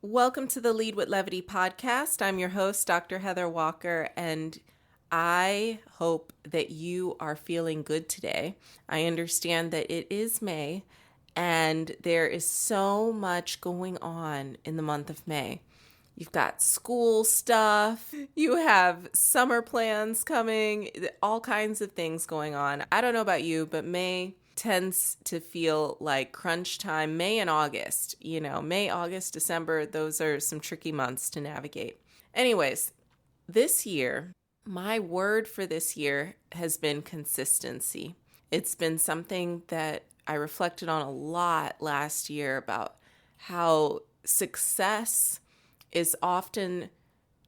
Welcome to the Lead with Levity podcast. I'm your host, Dr. Heather Walker, and I hope that you are feeling good today. I understand that it is May, and there is so much going on in the month of May. You've got school stuff, you have summer plans coming, all kinds of things going on. I don't know about you, but May tends to feel like crunch time. May and August, May, August, December, those are some tricky months to navigate. Anyways, this year, my word for this year has been consistency. It's been something that I reflected on a lot last year about how success is often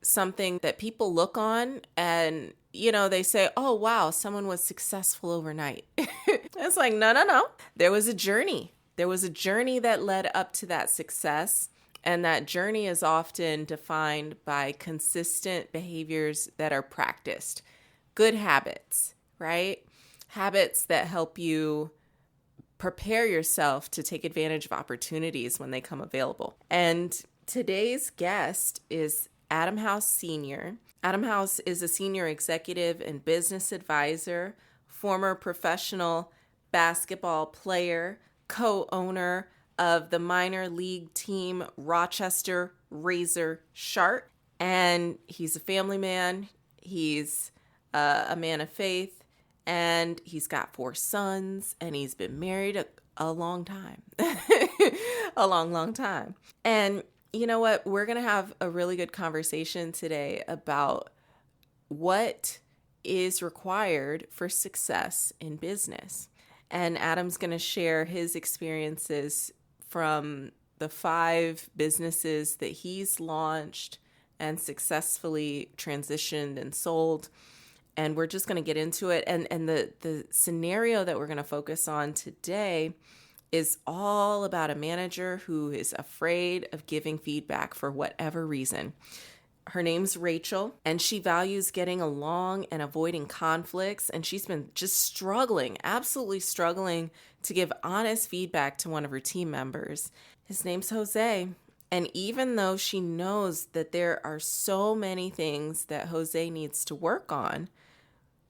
something that people look on and, they say, oh, wow, someone was successful overnight. It's like, no. There was a journey. There was a journey that led up to that success. And that journey is often defined by consistent behaviors that are practiced. Good habits, right? Habits that help you prepare yourself to take advantage of opportunities when they come available. And today's guest is Adam House Sr. Adam House is a senior executive and business advisor, former professional basketball player, co-owner of the minor league team Rochester RazorSharks. And he's a family man. He's a man of faith, and he's got 4 sons, and he's been married a long time, a long time. And you know what? We're going to have a really good conversation today about what is required for success in business. And Adam's going to share his experiences from the 5 businesses that he's launched and successfully transitioned and sold. And we're just going to get into it. And the scenario that we're going to focus on today is all about a manager who is afraid of giving feedback for whatever reason. Her name's Rachel, and she values getting along and avoiding conflicts. And she's been just struggling, absolutely struggling to give honest feedback to one of her team members. His name's Jose. And even though she knows that there are so many things that Jose needs to work on,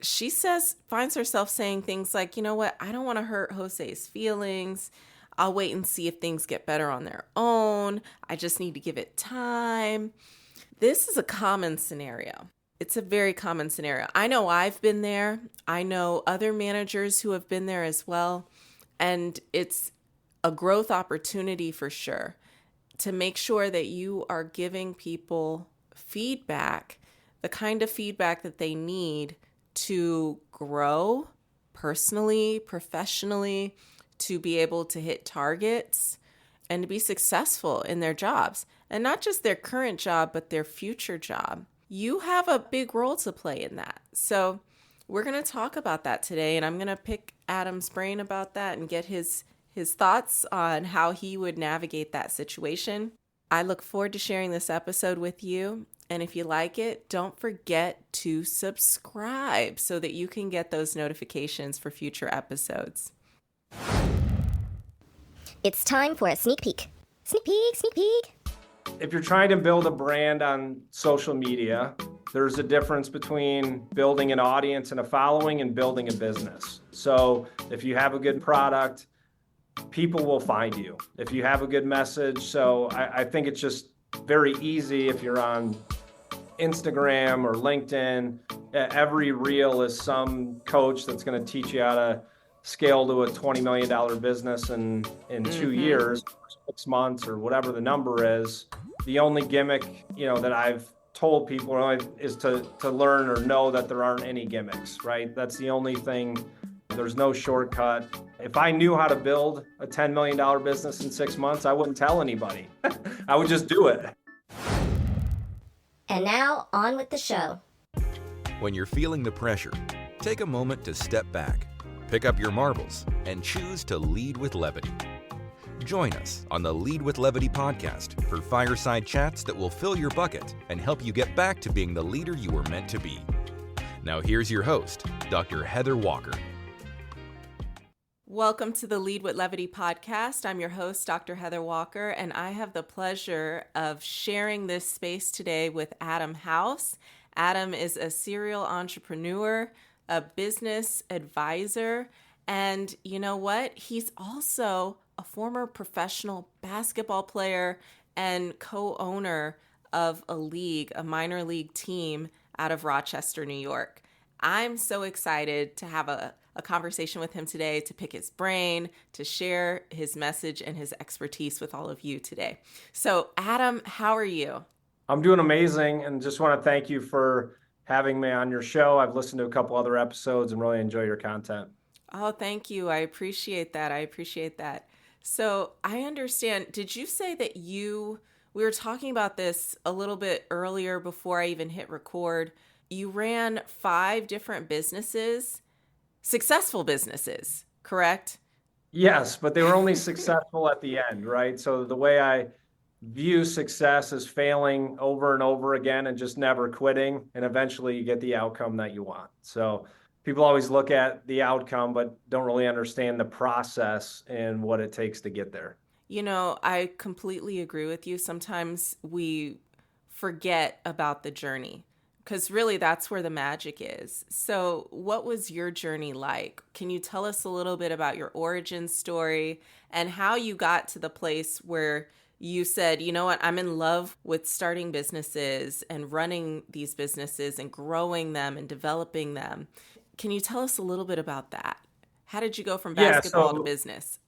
she finds herself saying things like, you know what, I don't want to hurt Jose's feelings. I'll wait and see if things get better on their own. I just need to give it time. This is a common scenario. It's a very common scenario. I know I've been there. I know other managers who have been there as well. And it's a growth opportunity for sure to make sure that you are giving people feedback, the kind of feedback that they need to grow personally, professionally, to be able to hit targets and to be successful in their jobs. And not just their current job, but their future job. You have a big role to play in that. So we're going to talk about that today. And I'm going to pick Adam's brain about that and get his thoughts on how he would navigate that situation. I look forward to sharing this episode with you. And if you like it, don't forget to subscribe so that you can get those notifications for future episodes. It's time for a sneak peek. Sneak peek, sneak peek. If you're trying to build a brand on social media, there's a difference between building an audience and a following and building a business. So if you have a good product, people will find you. If you have a good message, so I think it's just very easy if you're on Instagram or LinkedIn. Every reel is some coach that's going to teach you how to scale to a $20 million business in 2 years, 6 months, or whatever the number is. The only gimmick, that I've told people is to learn or know that there aren't any gimmicks, right? That's the only thing. There's no shortcut. If I knew how to build a $10 million business in 6 months, I wouldn't tell anybody. I would just do it. And now, on with the show. When you're feeling the pressure, take a moment to step back, pick up your marbles, and choose to lead with levity. Join us on the Lead with Levity podcast for fireside chats that will fill your bucket and help you get back to being the leader you were meant to be. Now here's your host, Dr. Heather Walker. Welcome to the Lead with Levity podcast. I'm your host, Dr. Heather Walker, and I have the pleasure of sharing this space today with Adam House. Adam is a serial entrepreneur, a business advisor, and you know what? He's also a former professional basketball player and co-owner of a minor league team out of Rochester, New York. I'm so excited to have a conversation with him today, to pick his brain, to share his message and his expertise with all of you today. So, Adam, how are you? I'm doing amazing, and just want to thank you for having me on your show. I've listened to a couple other episodes and really enjoy your content. Oh, thank you. I appreciate that. So I understand, did you say that we were talking about this a little bit earlier before I even hit record. You ran 5 different businesses, successful businesses, correct? Yes, but they were only successful at the end, right? So the way I view success is failing over and over again and just never quitting, and eventually you get the outcome that you want. So people always look at the outcome, but don't really understand the process and what it takes to get there. You know, I completely agree with you. Sometimes we forget about the journey because really that's where the magic is. So what was your journey like? Can you tell us a little bit about your origin story and how you got to the place where you said, you know what, I'm in love with starting businesses and running these businesses and growing them and developing them? Can you tell us a little bit about that? How did you go from basketball to business?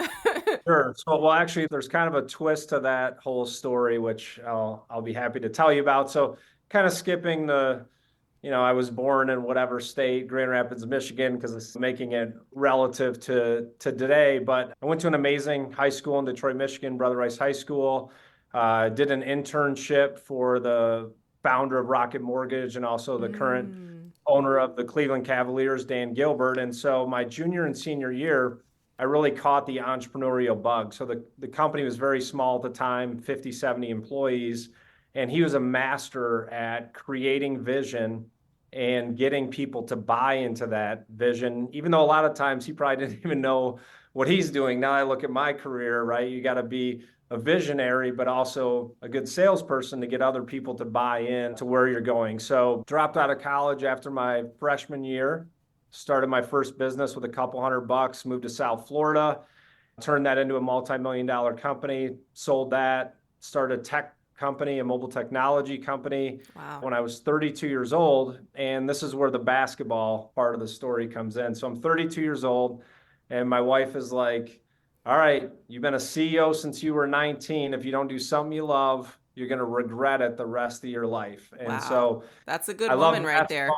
Sure. So, well, actually, there's kind of a twist to that whole story, which I'll be happy to tell you about. So, kind of skipping I was born in whatever state, Grand Rapids, Michigan, because it's making it relative to today. But I went to an amazing high school in Detroit, Michigan, Brother Rice High School. Did an internship for the founder of Rocket Mortgage and also the current owner of the Cleveland Cavaliers, Dan Gilbert. And so my junior and senior year, I really caught the entrepreneurial bug. So the company was very small at the time, 50, 70 employees. And he was a master at creating vision and getting people to buy into that vision, even though a lot of times he probably didn't even know what he's doing. Now I look at my career, right? You got to be a visionary, but also a good salesperson to get other people to buy in to where you're going. So dropped out of college after my freshman year, started my first business with a couple $100, moved to South Florida, turned that into a multi-million-dollar company, sold that, started a tech company, a mobile technology company. Wow. When I was 32 years old. And this is where the basketball part of the story comes in. So I'm 32 years old and my wife is like, all right, you've been a CEO since you were 19. If you don't do something you love, you're going to regret it the rest of your life. And Wow. So that's a good woman right there.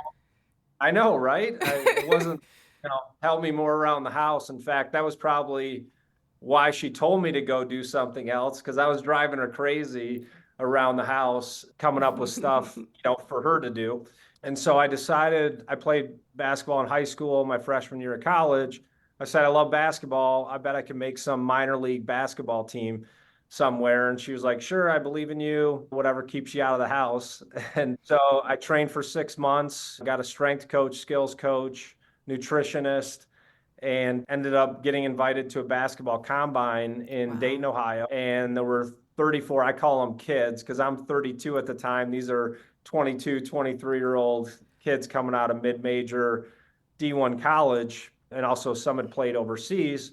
I know, right? It wasn't, help me more around the house. In fact, that was probably why she told me to go do something else, because I was driving her crazy around the house, coming up with stuff, for her to do. And so I decided, I played basketball in high school, my freshman year of college. I said, I love basketball. I bet I can make some minor league basketball team somewhere. And she was like, sure, I believe in you, whatever keeps you out of the house. And so I trained for 6 months, got a strength coach, skills coach, nutritionist, and ended up getting invited to a basketball combine in Dayton, Ohio. And there were 34, I call them kids because I'm 32 at the time. These are 22, 23-year-old kids coming out of mid-major D1 college, and also some had played overseas.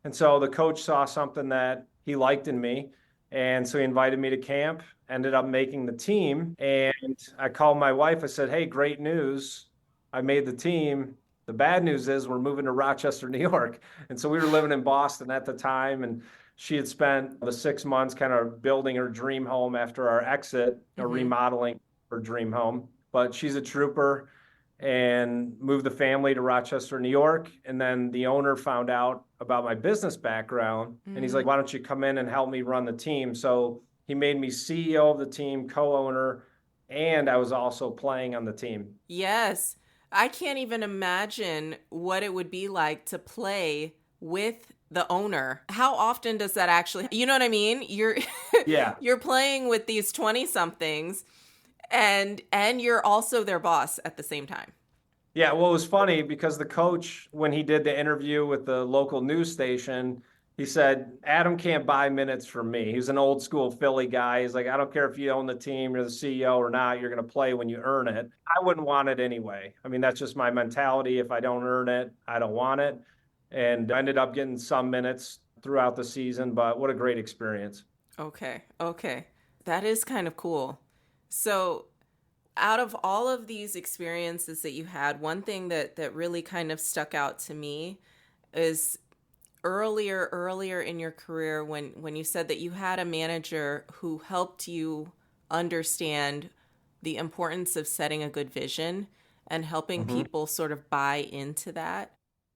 And so the coach saw something that he liked in me. And so he invited me to camp, ended up making the team. And I called my wife. I said, hey, great news. I made the team. The bad news is we're moving to Rochester, New York. And so we were living in Boston at the time. And she had spent the 6 months kind of building her dream home after our exit, or remodeling her dream home. But she's a trooper and moved the family to Rochester, New York. And then the owner found out about my business background. And he's like, why don't you come in and help me run the team? So he made me CEO of the team, co-owner, and I was also playing on the team. Yes. I can't even imagine what it would be like to play with the owner. How often does that actually, you know what I mean? You're playing with these 20 somethings and you're also their boss at the same time. Yeah, well, it was funny because the coach, when he did the interview with the local news station, he said, Adam can't buy minutes from me. He's an old school Philly guy. He's like, I don't care if you own the team, you're the CEO or not, you're going to play when you earn it. I wouldn't want it anyway. I mean, that's just my mentality. If I don't earn it, I don't want it. And I ended up getting some minutes throughout the season, but what a great experience. Okay, okay. That is kind of cool. So, out of all of these experiences that you had, one thing that really kind of stuck out to me is earlier in your career when you said that you had a manager who helped you understand the importance of setting a good vision and helping Mhm. people sort of buy into that.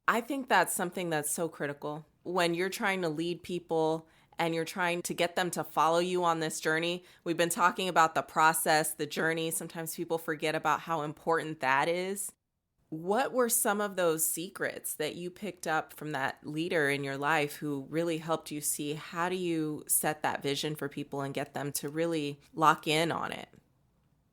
I think that's something that's so critical when you're trying to lead people and you're trying to get them to follow you on this journey. We've been talking about the process, the journey. Sometimes people forget about how important that is. What were some of those secrets that you picked up from that leader in your life who really helped you see how do you set that vision for people and get them to really lock in on it?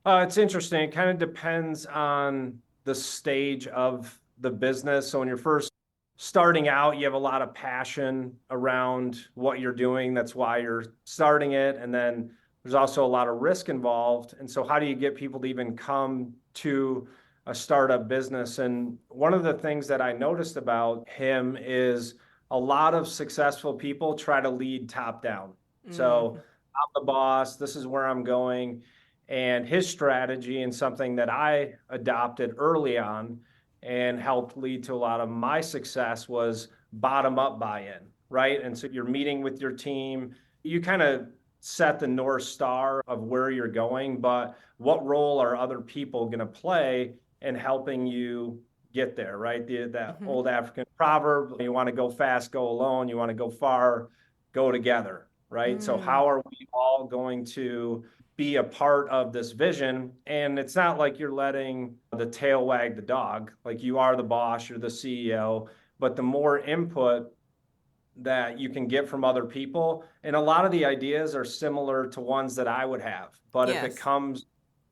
It's interesting. It kind of depends on the stage of the business. So when you're first starting out, you have a lot of passion around what you're doing. That's why you're starting it. And then there's also a lot of risk involved. And so how do you get people to even come to a startup business? And one of the things that I noticed about him is a lot of successful people try to lead top down. So Mm-hmm. I'm the boss, this is where I'm going. And his strategy, and something that I adopted early on and helped lead to a lot of my success, was bottom up buy-in, right? And so you're meeting with your team, you kind of set the North Star of where you're going, but what role are other people going to play in helping you get there, right? That Mm-hmm. old African proverb, you want to go fast, go alone. You want to go far, go together, right? So Mm. how are we all going to be a part of this vision? And it's not like you're letting the tail wag the dog. Like, you are the boss, you're the CEO, but the more input that you can get from other people, and a lot of the ideas are similar to ones that I would have, but if it Yes. comes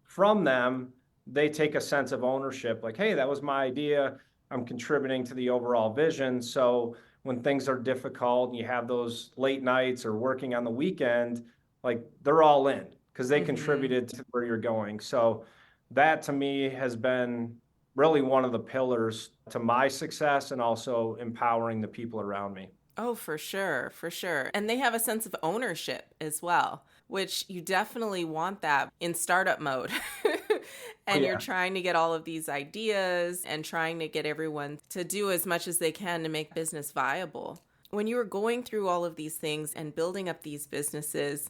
from them, they take a sense of ownership, like, hey, that was my idea, I'm contributing to the overall vision. So when things are difficult and you have those late nights or working on the weekend, like, they're all in because they Mm-hmm. contributed to where you're going. So that to me has been really one of the pillars to my success, and also empowering the people around me. Oh, for sure, for sure. And they have a sense of ownership as well, which you definitely want that in startup mode. Oh And you're yeah. trying to get all of these ideas and trying to get everyone to do as much as they can to make business viable. When you were going through all of these things and building up these businesses,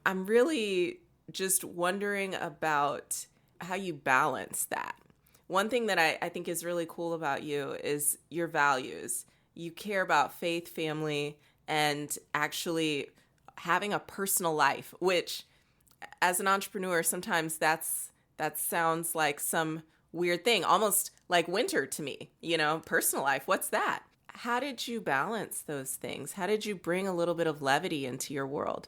I'm really just wondering about how you balance that. One thing that I think is really cool about you is your values. You care about faith, family, and actually having a personal life, which as an entrepreneur, sometimes that sounds like some weird thing, almost like winter to me, personal life. What's that? How did you balance those things? How did you bring a little bit of levity into your world?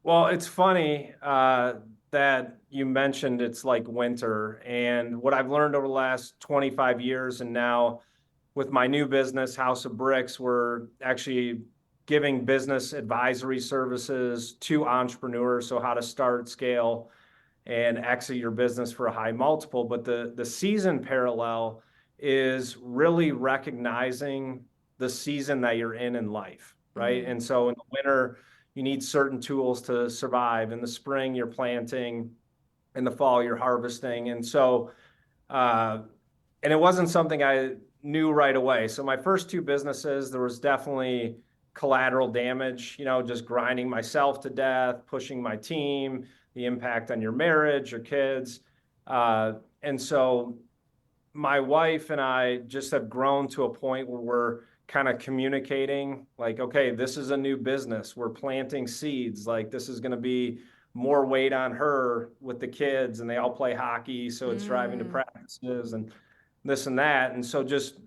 Well, it's funny that you mentioned it's like winter. And what I've learned over the last 25 years, and now with my new business, House of Bricks, we're actually giving business advisory services to entrepreneurs. So how to start, scale, and exit your business for a high multiple. But the season parallel is really recognizing the season that you're in life, right? Mm. And so in the winter, you need certain tools to survive. In the spring, you're planting. In the fall, you're harvesting. And so, and it wasn't something I knew right away. So my first two businesses, there was definitely collateral damage, just grinding myself to death, pushing my team, the impact on your marriage, your kids. And so my wife and I just have grown to a point where we're kind of communicating like, okay, this is a new business. We're planting seeds. Like, this is going to be more weight on her with the kids, and they all play hockey. So it's driving to Mm. practices and this and that. And so just,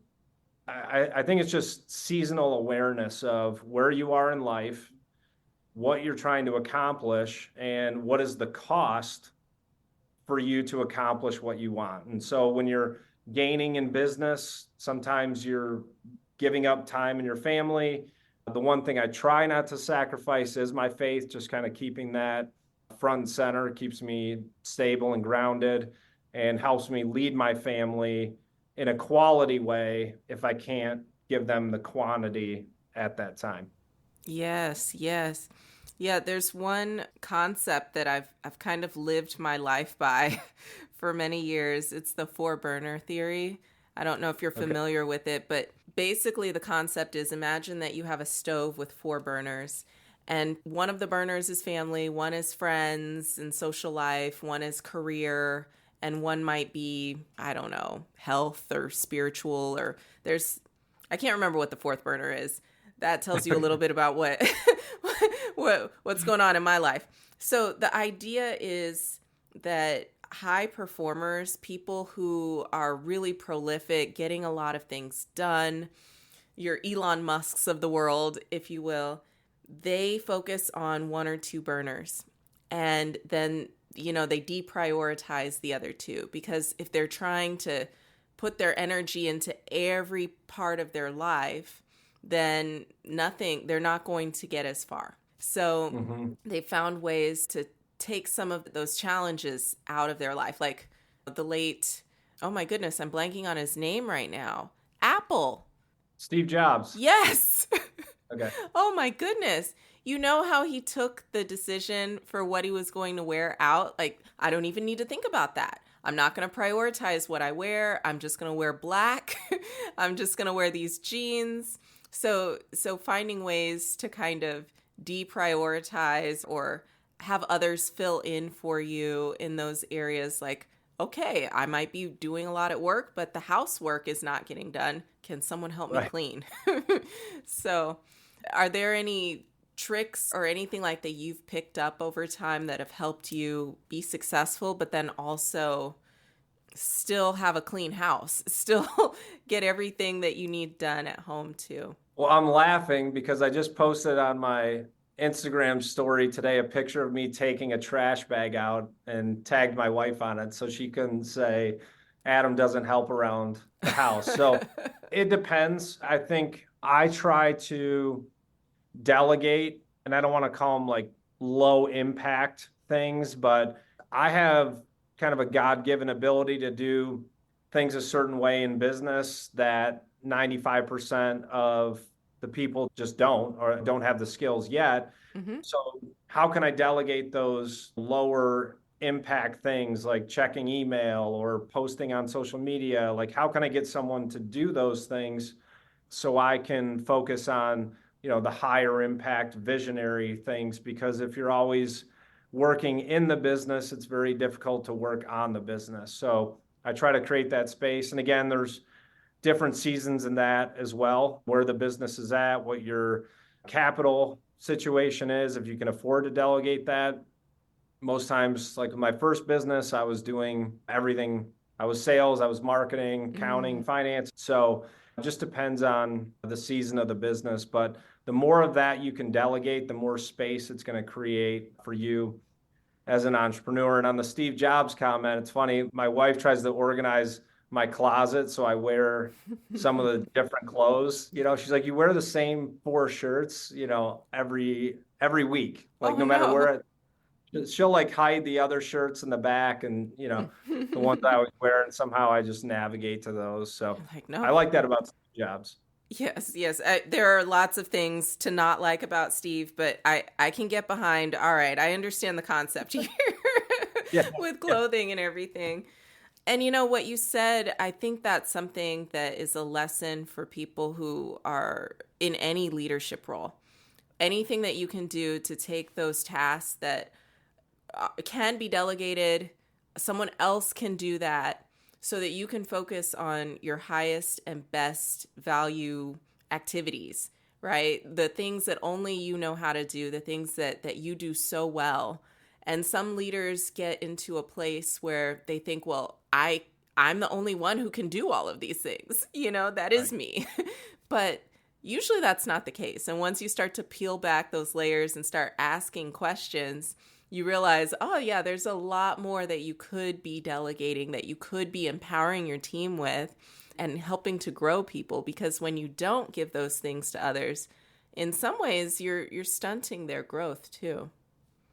I think it's just seasonal awareness of where you are in life, what you're trying to accomplish, and what is the cost for you to accomplish what you want. And so when you're gaining in business. Sometimes you're giving up time in your family. The one thing I try not to sacrifice is my faith, just kind of keeping that front and center, keeps me stable and grounded and helps me lead my family in a quality way if I can't give them the quantity at that time. Yes, yes. Yeah, there's one concept that I've kind of lived my life by for many years. It's the four burner theory. I don't know if you're familiar with it, but basically the concept is, imagine that you have a stove with four burners, and one of the burners is family, one is friends and social life, one is career, and one might be, I don't know, health or spiritual, or I can't remember what the fourth burner is. That tells you a little bit about what's going on in my life. So the idea is that high performers, people who are really prolific, getting a lot of things done, your Elon Musks of the world, if you will, they focus on one or two burners. And then, they deprioritize the other two, because if they're trying to put their energy into every part of their life, then they're not going to get as far. So they found ways to take some of those challenges out of their life. Like the late, oh my goodness, I'm blanking on his name right now. Apple. Steve Jobs. Yes. Okay. Oh my goodness. You know how he took the decision for what he was going to wear out? Like, I don't even need to think about that. I'm not going to prioritize what I wear. I'm just going to wear black. I'm just going to wear these jeans. So finding ways to kind of deprioritize or have others fill in for you in those areas, like, okay, I might be doing a lot at work, but the housework is not getting done. Can someone help me clean? So are there any tricks or anything like that you've picked up over time that have helped you be successful, but then also still have a clean house, still get everything that you need done at home too? Well, I'm laughing because I just posted on my Instagram story today a picture of me taking a trash bag out and tagged my wife on it so she can say Adam doesn't help around the house. So it depends. I think I try to delegate, and I don't want to call them like low impact things, but I have kind of a God-given ability to do things a certain way in business that 95% of the people just don't, or don't have the skills yet. So how can I delegate those lower impact things like checking email or posting on social media? Like, how can I get someone to do those things so I can focus on, the higher impact visionary things? Because if you're always working in the business, it's very difficult to work on the business. So I try to create that space. And again, there's different seasons in that as well, where the business is at, what your capital situation is, if you can afford to delegate that. Most times, like my first business, I was doing everything. I was sales, I was marketing, accounting, finance. So it just depends on the season of the business. But the more of that you can delegate, the more space it's going to create for you as an entrepreneur. And on the Steve Jobs comment, it's funny, my wife tries to organize my closet so I wear some of the different clothes. She's like, you wear the same 4 shirts, every week. Like, no matter where she'll like hide the other shirts in the back and, the ones I always wear, and somehow I just navigate to those. So No. I like that about Steve Jobs. Yes. There are lots of things to not like about Steve, but I can get behind, all right, I understand the concept here with clothing and everything. And what you said, I think that's something that is a lesson for people who are in any leadership role. Anything that you can do to take those tasks that can be delegated, someone else can do that so that you can focus on your highest and best value activities, right? The things that only you know how to do, the things that you do so well. And some leaders get into a place where they think, well, I'm the only one who can do all of these things. That is me. But usually that's not the case. And once you start to peel back those layers and start asking questions, you realize, oh yeah, there's a lot more that you could be delegating, that you could be empowering your team with and helping to grow people. Because when you don't give those things to others, in some ways you're stunting their growth too.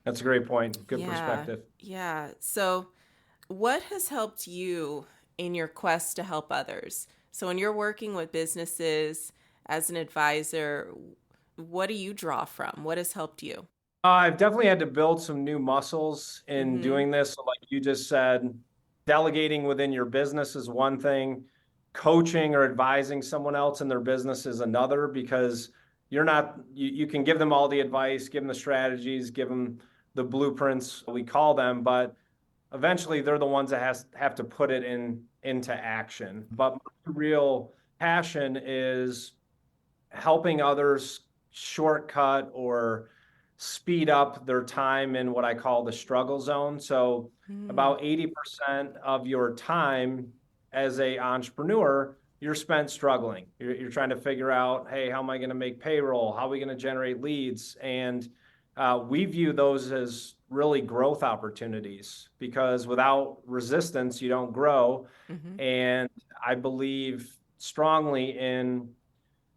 That's a great point. Good Yeah. perspective. Yeah. So what has helped you in your quest to help others? So when you're working with businesses as an advisor, what do you draw from? What has helped you? I've definitely had to build some new muscles in Mm-hmm. doing this. So like you just said, delegating within your business is one thing. Coaching or advising someone else in their business is another, because you can give them all the advice, give them the strategies, give them the blueprints, we call them, but eventually they're the ones that have to put it into action. But my real passion is helping others shortcut or speed up their time in what I call the struggle zone. So Mm-hmm. about 80% of your time as a entrepreneur, you're spent struggling. You're trying to figure out, hey, how am I going to make payroll? How are we going to generate leads? And we view those as really growth opportunities, because without resistance, you don't grow. Mm-hmm. And I believe strongly in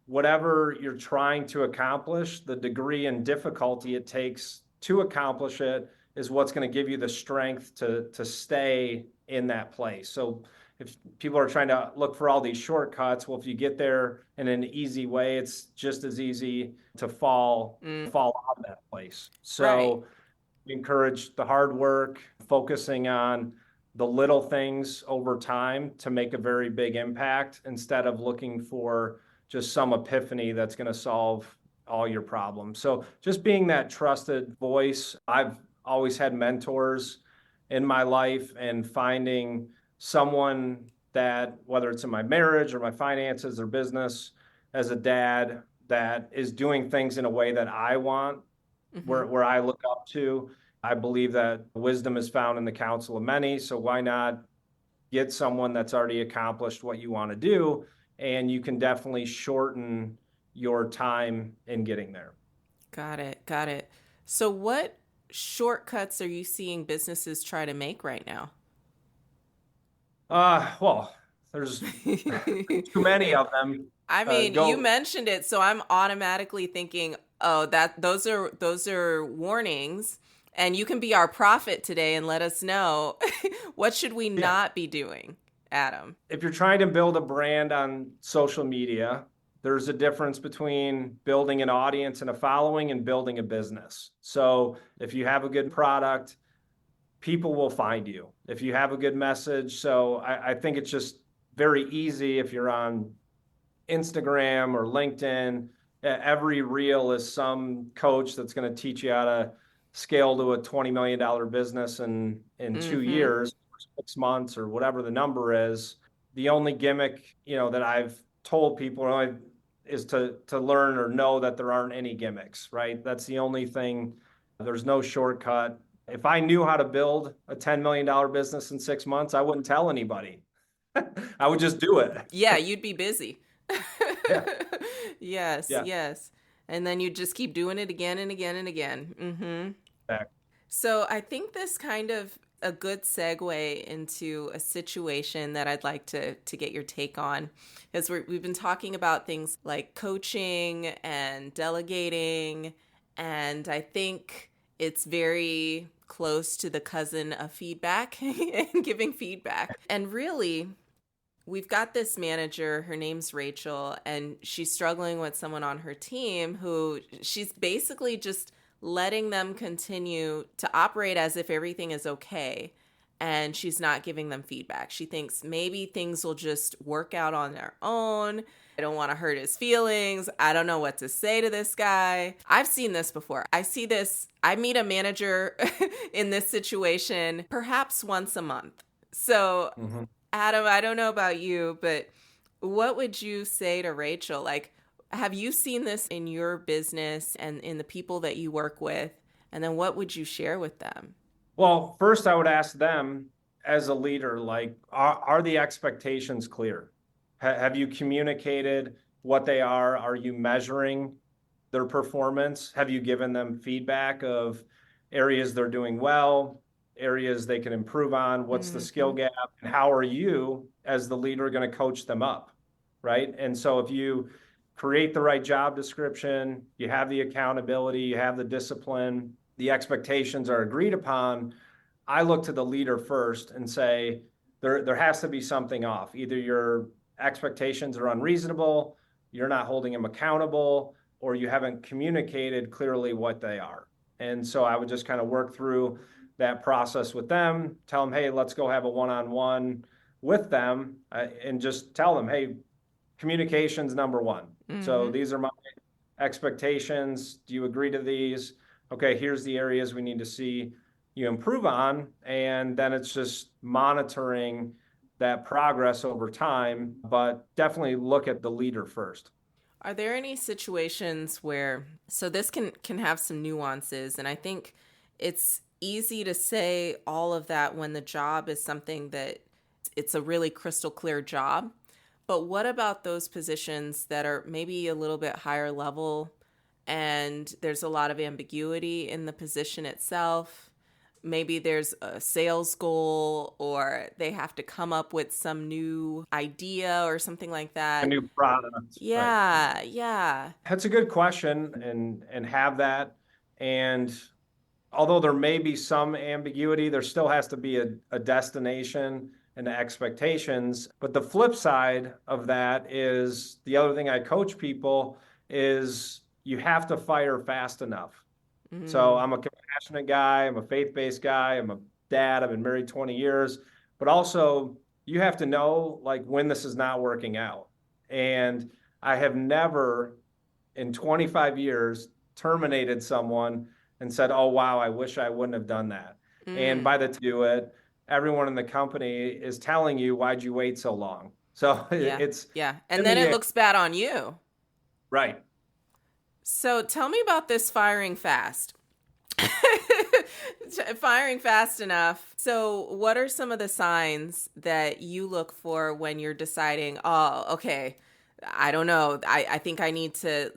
whatever you're trying to accomplish, the degree and difficulty it takes to accomplish it is what's going to give you the strength to stay in that place. So if people are trying to look for all these shortcuts, well, if you get there in an easy way, it's just as easy to Mm. fall out of that place. Right. So we encourage the hard work, focusing on the little things over time to make a very big impact, instead of looking for just some epiphany that's going to solve all your problems. So just being that trusted voice. I've always had mentors in my life, and finding someone that, whether it's in my marriage or my finances or business, as a dad, that is doing things in a way that I want, Mm-hmm. where I look up to. I believe that wisdom is found in the counsel of many. So why not get someone that's already accomplished what you want to do? And you can definitely shorten your time in getting there. Got it. Got it. So what shortcuts are you seeing businesses try to make right now? Well, there's too many of them. I mean, you Go, mentioned it, so I'm automatically thinking, oh, that those are warnings, and you can be our prophet today and let us know what should we yeah. not be doing, Adam. If you're trying to build a brand on social media, there's a difference between building an audience and a following and building a business. So if you have a good product, people will find you. If you have a good message, so I think it's just very easy if you're on Instagram or LinkedIn. Every reel is some coach that's going to teach you how to scale to a $20 million business in two Mm-hmm. years, 6 months, or whatever the number is. The only gimmick, that I've told people is to learn or know that there aren't any gimmicks, right? That's the only thing. There's no shortcut. If I knew how to build a $10 million business in 6 months, I wouldn't tell anybody. I would just do it. Yeah, you'd be busy. Yeah. Yes, Yeah. yes. And then you just keep doing it again and again and again. Mm-hmm. Back. So I think this kind of a good segue into a situation that I'd like to get your take on, because we've been talking about things like coaching and delegating, and I think it's very close to the cousin of feedback and giving feedback. And really, we've got this manager, her name's Rachel, and she's struggling with someone on her team who she's basically just letting them continue to operate as if everything is okay. And she's not giving them feedback. She thinks maybe things will just work out on their own. I don't want to hurt his feelings. I don't know what to say to this guy. I've seen this before. I meet a manager in this situation perhaps once a month. So Mm-hmm. Adam, I don't know about you, but what would you say to Rachel? Like, have you seen this in your business and in the people that you work with? And then what would you share with them? Well, first I would ask them, as a leader, like, are the expectations clear? Have you communicated what they are? Are you measuring their performance? Have you given them feedback of, areas they're doing well, areas they can improve on, what's the skill gap, and how are you as the leader going to coach them up, right? And so if you create the right job description, you have the accountability, you have the discipline, the expectations are agreed upon, I look to the leader first and say, there has to be something off. Either your expectations are unreasonable, you're not holding them accountable, or you haven't communicated clearly what they are. And so I would just kind of work through that process with them, tell them, hey, let's go have a one-on-one with them, and just tell them, hey, communication's number one. So these are my expectations. Do you agree to these? Okay, here's the areas we need to see you improve on. And then it's just monitoring that progress over time, but definitely look at the leader first. Are there any situations where, so this can have some nuances, and I think it's easy to say all of that when the job is something that it's a really crystal clear job. But what about those positions that are maybe a little bit higher level and there's a lot of ambiguity in the position itself? Maybe there's a sales goal, or they have to come up with some new idea or something like that. A new product. Yeah, right. yeah. That's a good question, and have that. And although there may be some ambiguity, there still has to be a destination and expectations. But the flip side of that is, the other thing I coach people is, you have to fire fast enough. So I'm a compassionate guy, I'm a faith-based guy, I'm a dad, I've been married 20 years, but also you have to know like when this is not working out. And I have never in 25 years terminated someone and said, oh, wow, I wish I wouldn't have done that. And by the time you do it, everyone in the company is telling you, why'd you wait so long? So it's. Yeah. And then it looks bad on you. Right. So tell me about this firing fast. Firing fast enough. So what are some of the signs that you look for when you're deciding, oh, okay, I don't know, I think I need to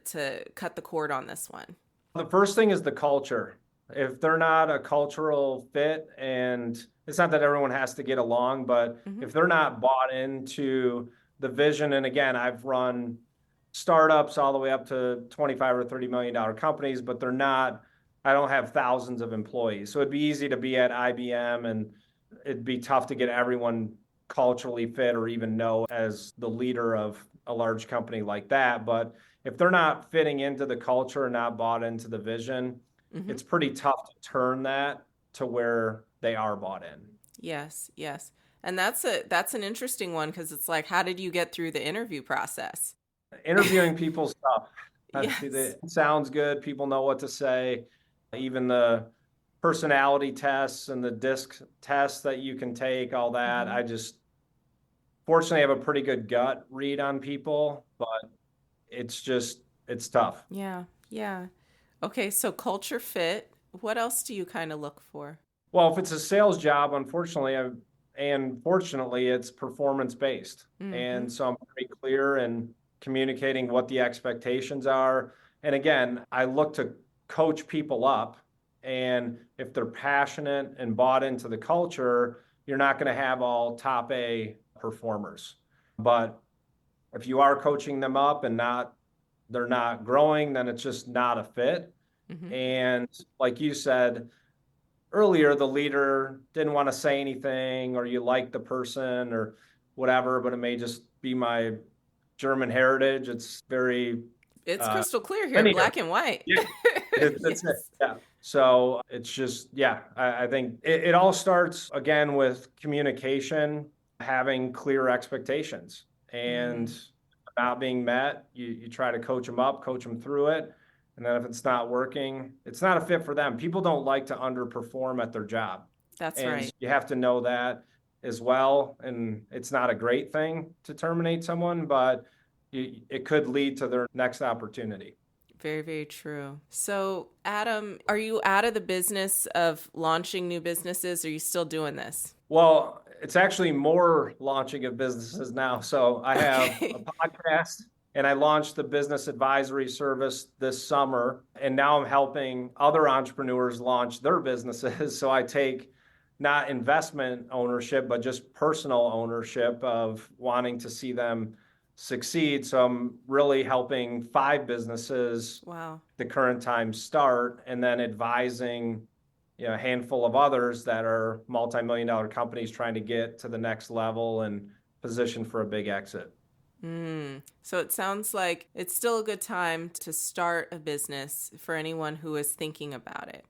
cut the cord on this one? The first thing is the culture. If they're not a cultural fit, and it's not that everyone has to get along, but if they're not bought into the vision, and again, I've run startups all the way up to 25 or $30 million companies, but they're not, I don't have thousands of employees. So it'd be easy to be at IBM and it'd be tough to get everyone culturally fit or even know as the leader of a large company like that. But if they're not fitting into the culture and not bought into the vision, it's pretty tough to turn that to where they are bought in. Yes, yes. And that's an interesting one, because it's like, how did you get through the interview process? Interviewing people's stuff. Yes. It sounds good. People know what to say. Even the personality tests and the DISC tests that you can take, all that. I just fortunately have a pretty good gut read on people, but it's tough. Yeah, yeah. Okay, so culture fit. What else do you kind of look for? Well, if it's a sales job, unfortunately, and fortunately, it's performance-based. And so I'm pretty clear in communicating what the expectations are. And again, I look to coach people up. And if they're passionate and bought into the culture, you're not going to have all top A performers. But if you are coaching them up and they're not growing, then it's just not a fit. And like you said earlier, the leader didn't want to say anything, or you like the person or whatever, but it may just be my German heritage. It's crystal clear here, black and white. Yeah, that's it. Yeah. So it's just, I think it all starts again with communication, having clear expectations, and not being met. You try to coach them up, coach them through it. And then if it's not working, it's not a fit for them. People don't like to underperform at their job. That's and right. You have to know that as well. And it's not a great thing to terminate someone, but it could lead to their next opportunity. Very, very true. So, Adam, are you out of the business of launching new businesses? Or are you still doing this? Well, it's actually more launching of businesses now. So I have a podcast And I launched the business advisory service this summer. And now I'm helping other entrepreneurs launch their businesses. So I take not investment ownership, but just personal ownership of wanting to see them succeed. So I'm really helping 5 businesses the current time start, and then advising a handful of others that are multi-million-dollar companies trying to get to the next level and position for a big exit. So it sounds like it's still a good time to start a business for anyone who is thinking about it.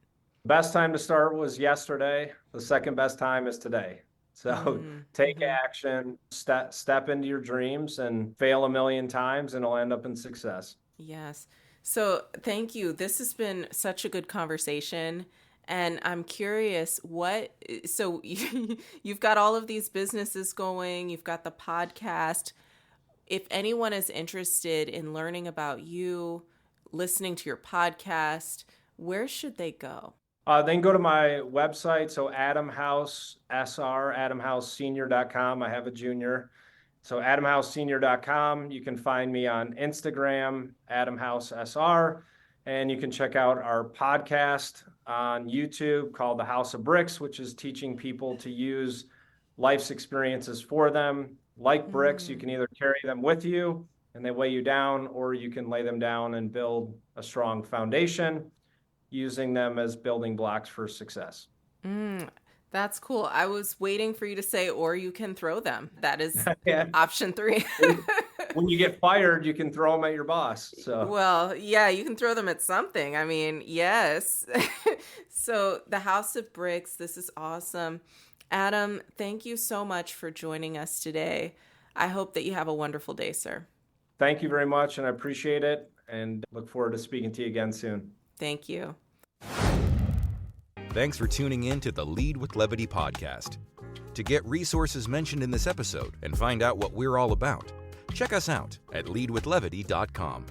Best time to start was yesterday. The second best time is today. So take action, step into your dreams, and fail a million times, and it'll end up in success. Yes. So thank you. This has been such a good conversation. And I'm curious, so you've got all of these businesses going, you've got the podcast. If anyone is interested in learning about you, listening to your podcast, where should they go? They can go to my website, so adamhousesenior.com. I have a junior. So adamhousesenior.com. You can find me on Instagram, adamhousesr, and you can check out our podcast on YouTube called The House of Bricks, which is teaching people to use life's experiences for them. Like bricks, you can either carry them with you and they weigh you down, or you can lay them down and build a strong foundation, using them as building blocks for success. That's cool. I was waiting for you to say, or you can throw them. That is option 3. When you get fired, you can throw them at your boss. So. Well, yeah, you can throw them at something. I mean, yes. So the House of Bricks, this is awesome. Adam, thank you so much for joining us today. I hope that you have a wonderful day, sir. Thank you very much, and I appreciate it, and look forward to speaking to you again soon. Thank you. Thanks for tuning in to the Lead with Levity podcast. To get resources mentioned in this episode and find out what we're all about, check us out at leadwithlevity.com.